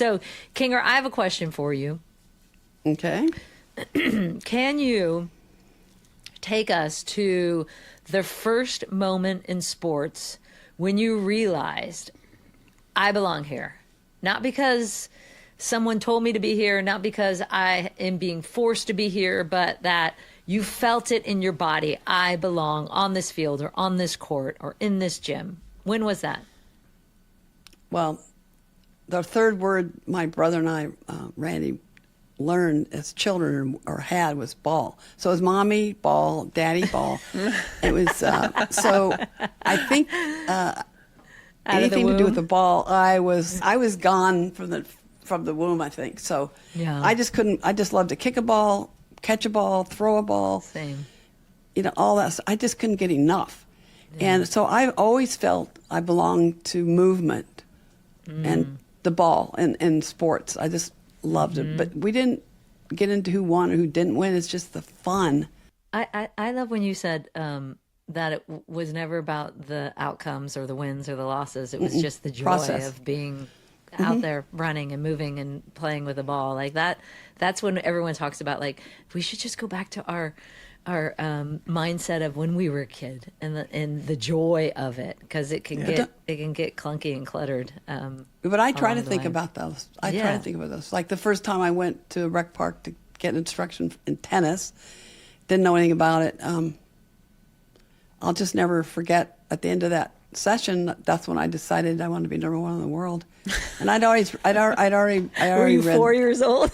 So, Kinger, I have a question for you. Okay. Can you take us to the first moment in sports when you realized I belong here? Not because someone told me to be here, not because I am being forced to be here, but that you felt it in your body. I belong on this field or on this court or in this gym. When was that? Well, the third word my brother and I, Randy, learned as children or had was ball. So it was mommy ball, daddy ball. It was so I think anything to do with the ball, I was gone from the womb, I think. So Yeah. I just loved to kick a ball, catch a ball, throw a ball. Same. All that. I just couldn't get enough. Yeah. And so I always felt I belonged to movement and the ball and sports. I just loved it. But we didn't get into who won or who didn't win. It's just the fun. I love when you said that it was never about the outcomes or the wins or the losses. It was just the joy Process. of being out there running and moving and playing with the ball. Like that's when everyone talks about, like, we should just go back to our mindset of when we were a kid and the joy of it, because it can get clunky and cluttered. But I try to along the think way. about those. I try to think about those. Like the first time I went to a rec park to get instruction in tennis, didn't know anything about it. I'll just never forget at the end of that session, that's when I decided I wanted to be number one in the world. And I'd already Were you read, 4 years old?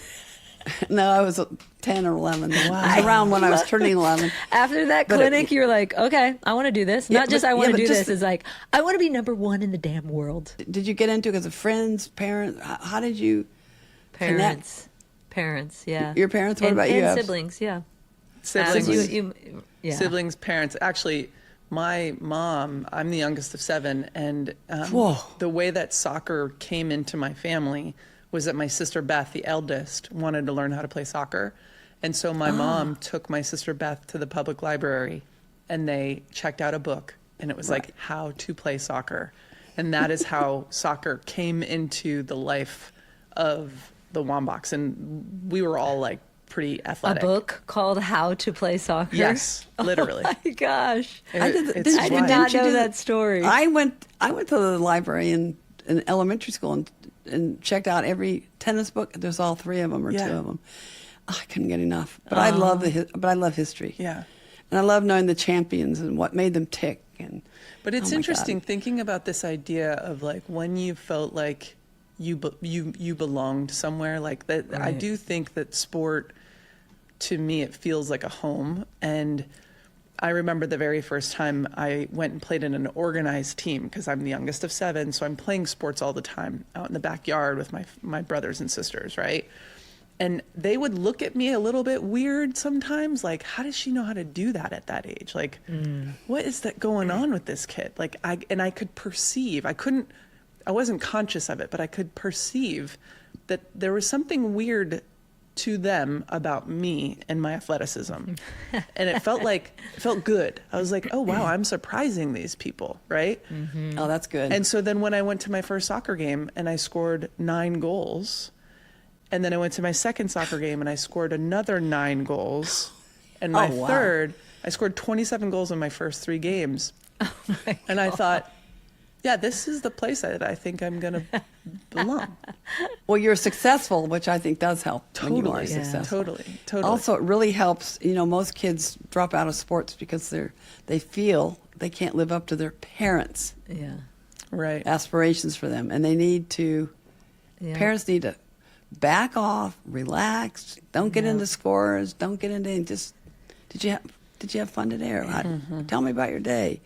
No, I was 10 or 11. Wow. It was around when I was turning 11. After that clinic, you're like, okay, I want to do this. Not just I want to do this. It's like, I want to be number one in the damn world. Did you get into it because of friends, parents? How did you connect? Parents, yeah. Your parents? What about you? And siblings, yeah. Siblings. Yeah. Siblings, parents. Actually, my mom, I'm the youngest of 7, and the way that soccer came into my family was that my sister Beth, the eldest, wanted to learn how to play soccer. And so my mom took my sister Beth to the public library, and they checked out a book, and it was like how to play soccer. And that is how soccer came into the life of the Wambachs. And we were all like pretty athletic. A book called How to Play Soccer? Yes, literally. Oh my gosh. I did I did not know that story. I went to the library in elementary school and checked out every tennis book. There's all 3 of them or 2 of them. Oh, I couldn't get enough. But I love history. Yeah. And I love knowing the champions and what made them tick. But it's interesting thinking about this idea of like when you felt like you belonged somewhere like that. Right. I do think that sport, to me, it feels like a home. And I remember the very first time I went and played in an organized team, because I'm the youngest of 7, so I'm playing sports all the time out in the backyard with my brothers and sisters, right? And they would look at me a little bit weird sometimes, like, how does she know how to do that at that age? Like, what is that going on with this kid? Like, I could perceive, I wasn't conscious of it, but I could perceive that there was something weird to them about me and my athleticism. And it felt good. I was like, oh wow, I'm surprising these people, right? Mm-hmm. Oh, that's good. And so then when I went to my first soccer game and I scored 9 goals, and then I went to my second soccer game and I scored another 9 goals, and my third, I scored 27 goals in my first 3 games. And I thought, yeah, this is the place that I think I'm going to belong. Well, you're successful, which I think does help. Totally, when you are successful. Totally. Also, it really helps. Most kids drop out of sports because they feel they can't live up to their parents' aspirations for them, and they need to. Yeah. Parents need to back off, relax. Don't get into scores. Don't get into just. Did you have fun today? Or tell me about your day.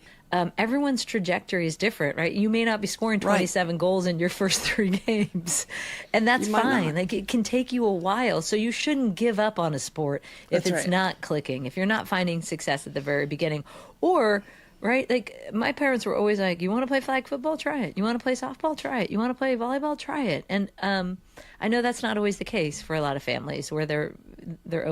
Everyone's trajectory is different, right? You may not be scoring 27 goals in your first 3 games, and that's fine. Like, it can take you a while, so you shouldn't give up on a sport if it's not clicking, if you're not finding success at the very beginning. Or, right, like, my parents were always like, you want to play flag football? Try it. You want to play softball? Try it. You want to play volleyball? Try it. And I know that's not always the case for a lot of families where they're